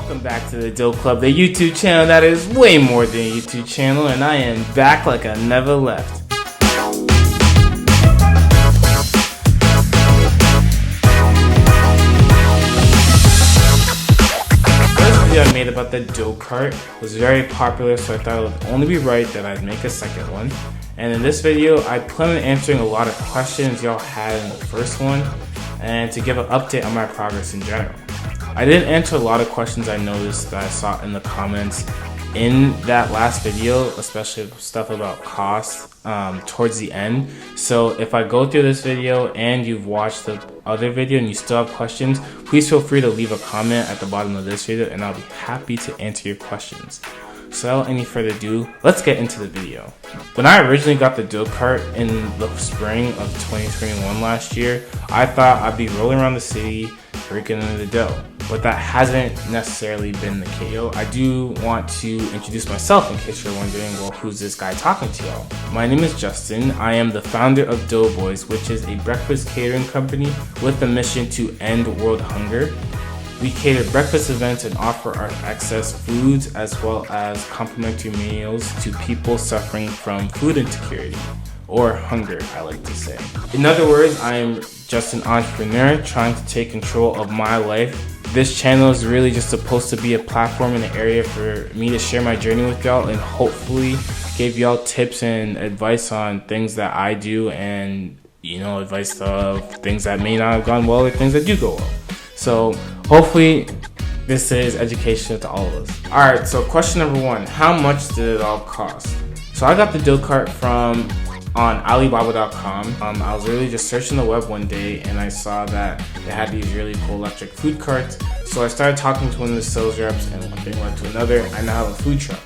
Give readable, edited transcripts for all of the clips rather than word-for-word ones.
Welcome back to the DoughClub, the YouTube channel that is way more than a YouTube channel, and I am back like I never left. First video I made about the DoughCart was very popular, so I thought it would only be right that I'd make a second one. And in this video, I plan on answering a lot of questions y'all had in the first one, and to give an update on my progress in general. I didn't answer a lot of questions I noticed that I saw in the comments in that last video, especially stuff about cost towards the end. So if I go through this video and you've watched the other video and you still have questions, please feel free to leave a comment at the bottom of this video and I'll be happy to answer your questions. So without any further ado, let's get into the video. When I originally got the DoughCart in the spring of 2021 last year, I thought I'd be rolling around the city breaking into the dough. But that hasn't necessarily been the case. I do want to introduce myself in case you're wondering, well, who's this guy talking to y'all? My name is Justin. I am the founder of Doughboys, which is a breakfast catering company with a mission to end world hunger. We cater breakfast events and offer our excess foods as well as complimentary meals to people suffering from food insecurity, or hunger, I like to say. In other words, I am just an entrepreneur trying to take control of my life. This channel is really just supposed to be a platform in an area for me to share my journey with y'all and hopefully give y'all tips and advice on things that I do and, you know, advice of things that may not have gone well or things that do go well. So hopefully this is educational to all of us. Alright, so question number one, how much did it all cost? So I got the DoughCart from on Alibaba.com. I was really just searching the web one day and I saw that they had these really cool electric food carts. So I started talking to one of the sales reps and one thing led to another. I now have a food truck.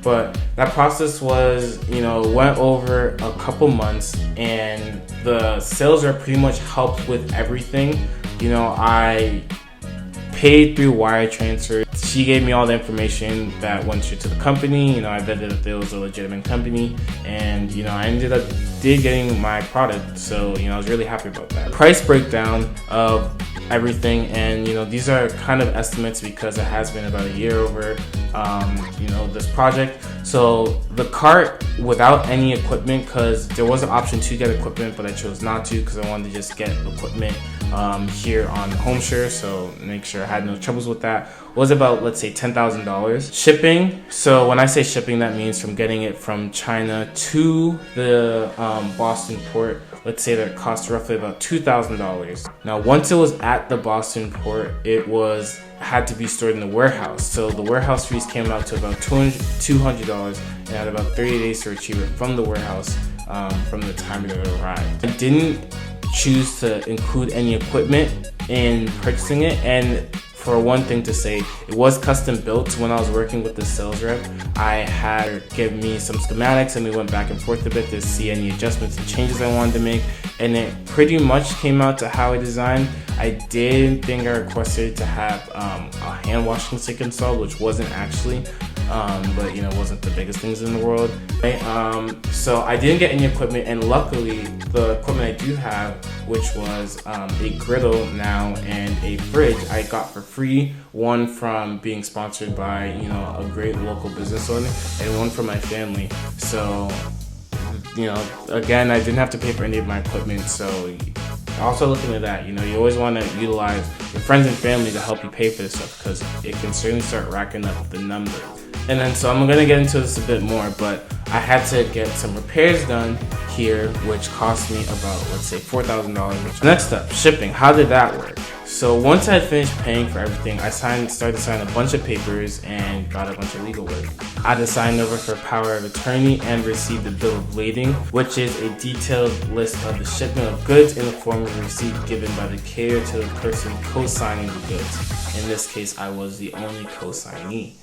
But that process was, went over a couple months and the sales rep pretty much helped with everything. I paid through wire transfer. She gave me all the information that went straight to the company. I vetted if it was a legitimate company, and I ended up getting my product. So I was really happy about that. Price breakdown of everything, and these are kind of estimates because it has been about a year over this project. So the cart without any equipment, because there was an option to get equipment, but I chose not to because I wanted to just get equipment here on HomeShare, so make sure I had no troubles with that, was about, let's say, $10,000. Shipping, so when I say shipping, that means from getting it from China to the Boston port, let's say that it cost roughly about $2,000. Now once it was at the Boston port, it had to be stored in the warehouse. So the warehouse fees came out to about $200 and had about 30 days to retrieve it from the warehouse from the time it arrived. I didn't choose to include any equipment in purchasing it, and for one thing to say, it was custom built. When I was working with the sales rep, I had her give me some schematics and we went back and forth a bit to see any adjustments and changes I wanted to make, and it pretty much came out to how I designed. I did think I requested to have a hand washing stick installed, which wasn't actually, but it wasn't the biggest things in the world. So I didn't get any equipment, and luckily the equipment I do have, which was a griddle now and a fridge, I got for free. One from being sponsored by a great local business owner, and one from my family. So again, I didn't have to pay for any of my equipment. So also looking at that, you always want to utilize your friends and family to help you pay for this stuff, because it can certainly start racking up the number. And then so I'm going to get into this a bit more, but I had to get some repairs done here, which cost me about, let's say, $4,000. Next up, shipping. How did that work? So once I finished paying for everything, I started to sign a bunch of papers and got a bunch of legal work. I had to sign over for power of attorney and received the bill of lading, which is a detailed list of the shipment of goods in the form of a receipt given by the caterer to the person co-signing the goods. In this case, I was the only co-signee.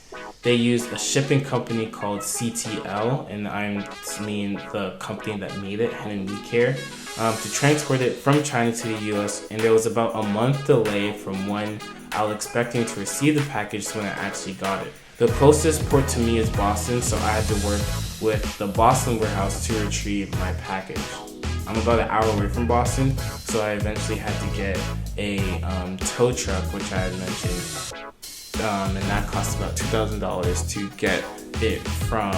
They used a shipping company called CTL, and I mean the company that made it, Hen and We Care, to transport it from China to the US, and there was about a month delay from when I was expecting to receive the package to when I actually got it. The closest port to me is Boston, so I had to work with the Boston warehouse to retrieve my package. I'm about an hour away from Boston, so I eventually had to get a tow truck, which I had mentioned, and that cost about $2,000 to get it from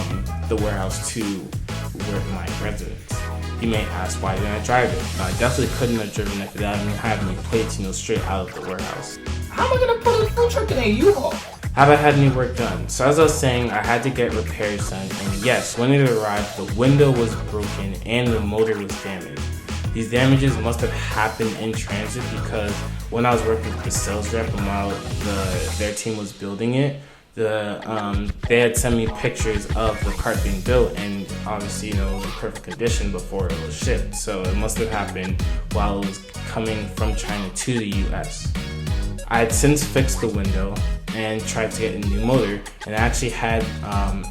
the warehouse to where my residence. You may ask, why didn't I drive it? I definitely couldn't have driven it if I didn't have any plates, straight out of the warehouse. How am I gonna put a food truck in a U-Haul? Have I had any work done? So as I was saying, I had to get repairs done, and yes, when it arrived, the window was broken and the motor was damaged. These damages must have happened in transit because when I was working with the sales rep and while their team was building it, they had sent me pictures of the cart being built, and obviously, it was in perfect condition before it was shipped. So it must have happened while it was coming from China to the US. I had since fixed the window and tried to get a new motor, and I actually had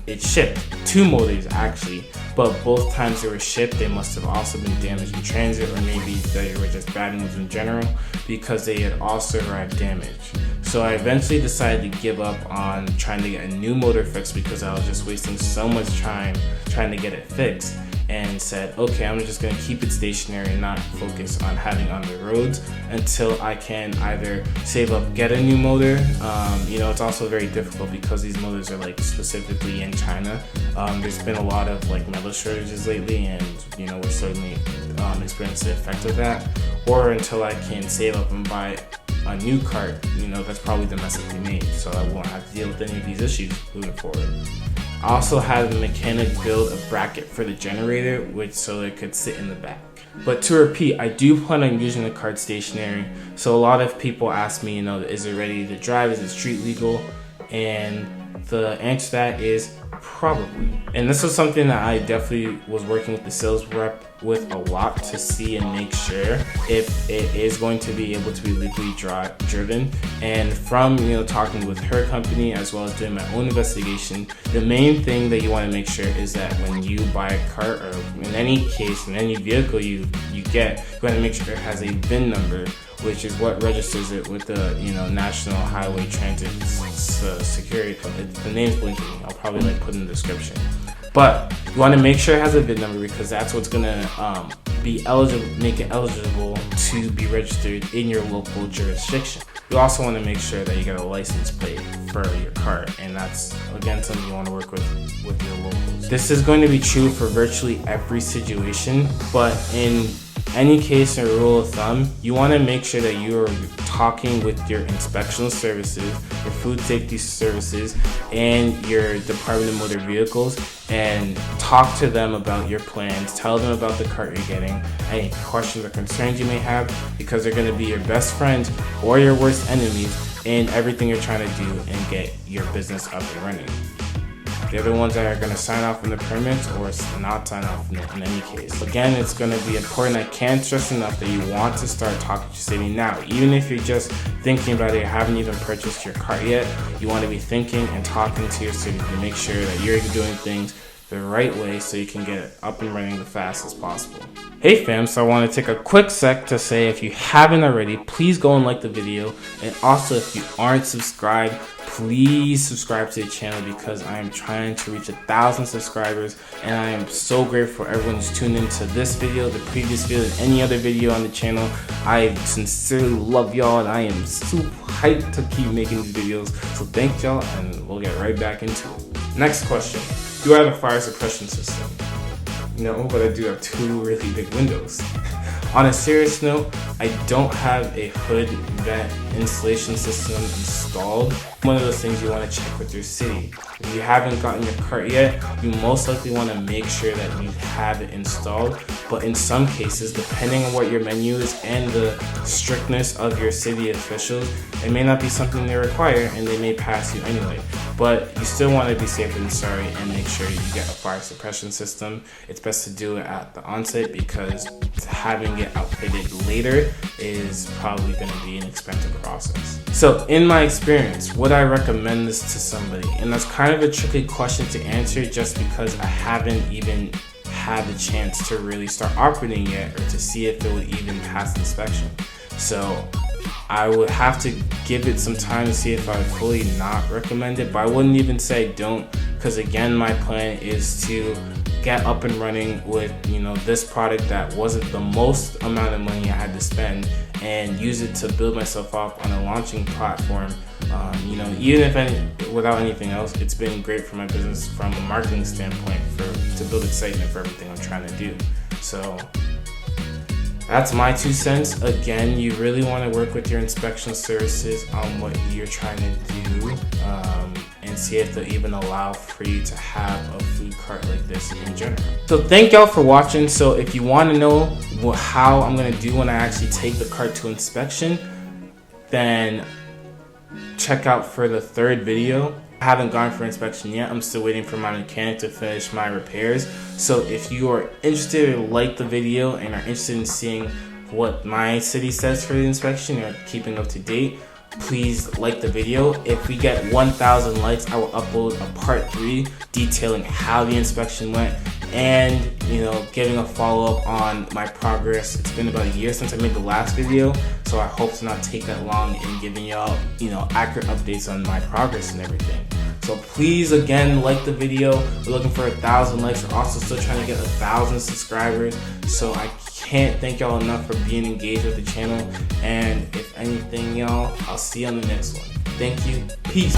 it shipped. 2 motors actually, but both times they were shipped, they must have also been damaged in transit, or maybe they were just bad news in general because they had also arrived damaged. So I eventually decided to give up on trying to get a new motor fixed because I was just wasting so much time trying to get it fixed, and said, okay, I'm just gonna keep it stationary and not focus on having on the roads until I can either save up, get a new motor. It's also very difficult because these motors are like specifically in China. There's been a lot of like metal shortages lately, and we're certainly experiencing the effect of that. Or until I can save up and buy a new cart, that's probably domestically made, so I won't have to deal with any of these issues moving forward. I also had the mechanic build a bracket for the generator, so it could sit in the back. But to repeat, I do plan on using the cart stationary. So a lot of people ask me, is it ready to drive? Is it street legal? And the answer to that is probably. And this was something that I definitely was working with the sales rep with a lot to see and make sure if it is going to be able to be legally driven. And from talking with her company as well as doing my own investigation, the main thing that you want to make sure is that when you buy a cart, or in any case, in any vehicle you get, you want to make sure it has a VIN number, which is what registers it with the National Highway Transit Security. The name's blinking. I'll probably put in the description. But you want to make sure it has a VIN number because that's what's gonna make it eligible to be registered in your local jurisdiction. You also want to make sure that you get a license plate for your cart, and that's again something you want to work with your locals. This is going to be true for virtually every situation, but in any case, in a rule of thumb, you want to make sure that you are talking with your inspectional services, your food safety services, and your Department of Motor Vehicles, and talk to them about your plans. Tell them about the cart you're getting, any questions or concerns you may have, because they're going to be your best friends or your worst enemies in everything you're trying to do and get your business up and running. They're the ones that are going to sign off on the permits or not sign off in any case. Again, it's going to be important. I can't stress enough that you want to start talking to your city now. Even if you're just thinking about it, you haven't even purchased your cart yet, you want to be thinking and talking to your city to make sure that you're doing things the right way so you can get it up and running the fastest possible. Hey fam, so I want to take a quick sec to say if you haven't already, please go and like the video, and also if you aren't subscribed, please subscribe to the channel because I am trying to reach 1,000 subscribers, and I am so grateful for everyone who's tuned into this video, the previous video, and any other video on the channel. I sincerely love y'all, and I am super hyped to keep making these videos, so thank y'all, and we'll get right back into it. Next question. Do I have a fire suppression system? No, but I do have 2 really big windows. On a serious note, I don't have a hood vent installation system installed. One of those things you want to check with your city. If you haven't gotten your cart yet, you most likely want to make sure that you have it installed. But in some cases, depending on what your menu is and the strictness of your city officials, it may not be something they require and they may pass you anyway. But you still want to be safe than sorry and make sure you get a fire suppression system. It's best to do it at the onset because having it outfitted later is probably going to be an expensive process. So in my experience, would I recommend this to somebody? And that's kind of a tricky question to answer just because I haven't even had the chance to really start operating yet or to see if it would even pass inspection. So I would have to give it some time to see if I would fully not recommend it, but I wouldn't even say don't, because again, my plan is to get up and running with this product that wasn't the most amount of money I had to spend, and use it to build myself up on a launching platform. You know, even if without anything else, it's been great for my business from a marketing standpoint to build excitement for everything I'm trying to do. So that's my 2 cents. Again, you really want to work with your inspection services on what you're trying to do, and see if they'll even allow for you to have a food cart like this in general. So thank y'all for watching. So if you want to know how I'm going to do when I actually take the cart to inspection, then check out for the 3rd video. I haven't gone for inspection yet. I'm still waiting for my mechanic to finish my repairs. So if you are interested or like the video and are interested in seeing what my city says for the inspection or keeping up to date, please like the video. If we get 1,000 likes, I will upload a part 3 detailing how the inspection went and, you know, giving a follow-up on my progress. It's been about a year since I made the last video, so I hope to not take that long in giving y'all, you know, accurate updates on my progress and everything. So please, again, like the video. We're looking for 1,000 likes. We're also still trying to get 1,000 subscribers. So I can't thank y'all enough for being engaged with the channel. And if anything, y'all, I'll see you on the next one. Thank you. Peace.